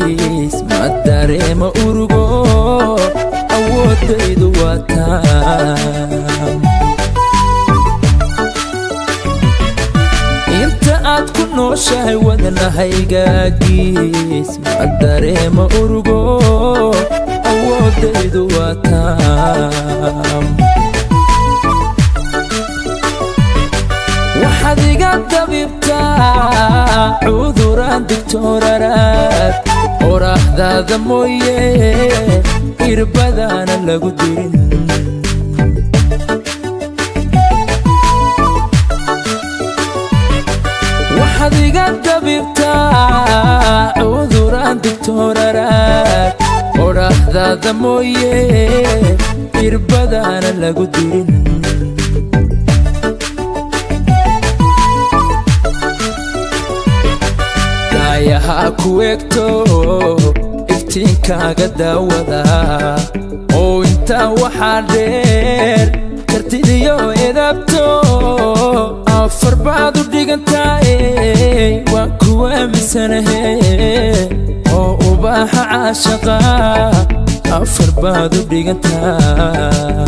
asaagiis ma dareema urugo awoodaydu waa taam inta aad ku nooshahay wadnahaygagiis ma dareema urugo awoodaydu waa taam waxaad iga dabibtaa cuduraan digtooraraad oraahdaada mooye irbadaana lagu dirin waxaad iga dabibtaa cuduraan digtooraraad oraahdaada mooye irbadaana lagu dirin yaha ku egto iftiinkaaga daawada oo intaa waxaa dheer kartidiyo edabto afar baad u dhigantaaye waan ku aaminsanahe oo ubaaxa caashaqa afar baad u dhigantaa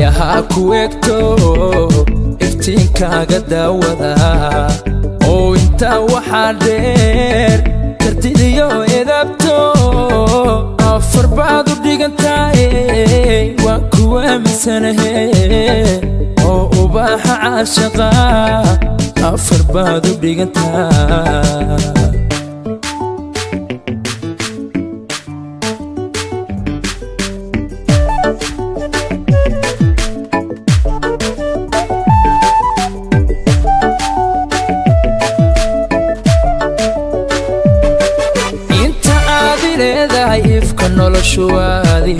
yaha ku egto iftiinkaaga daawada oo intaa waxaa dheer kartidiyo edabto afar baad u dhigantaaye waan ku aaminsanahe oo ubaaxa caashaqa afar baad u dhigantaa ifka noloshuwaadi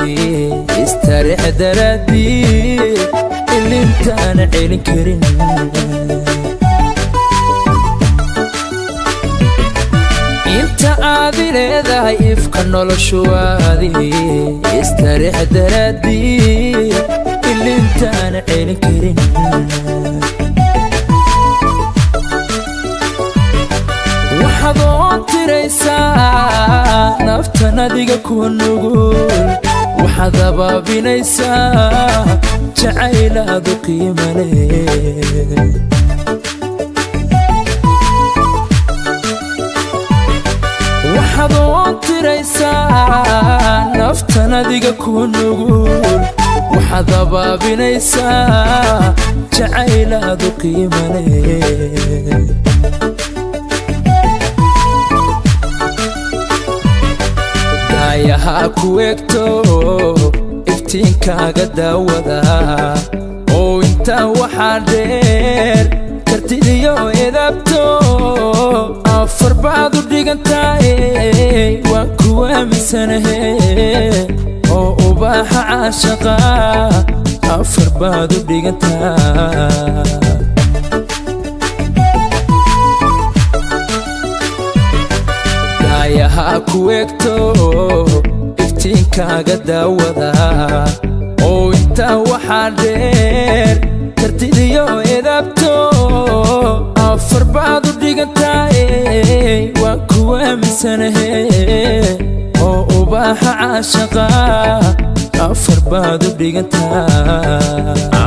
istarix daraadii ilintaana celin karin inta aad leedahay ifka noloshuwaadi istarix daraadii ilintaana celin karin waxaad oon tiraysaa naftan adiga ku nugul waxaad abaabinaysaa jacaylaadu qiima leh waxaad oon tiraysaa naftan adiga ku nugul waxaad abaabinaysaa jacaylaadu qiima leh yaha ku egto iftiinkaaga daawada oo intaa waxaa dheer kartidiyo edabto afar baad u dhigantaaye waan ku aaminsanahe oo ubaaxa caashaqa afar baad u dhigantaa yaha ku egto iftiinkaaga daawada oo intaa waxaa dheer kartidiyo edabto afar baad u dhigantaaye waan ku aaminsanahe oo ubaaxa caashaqa afar baad u dhigantaa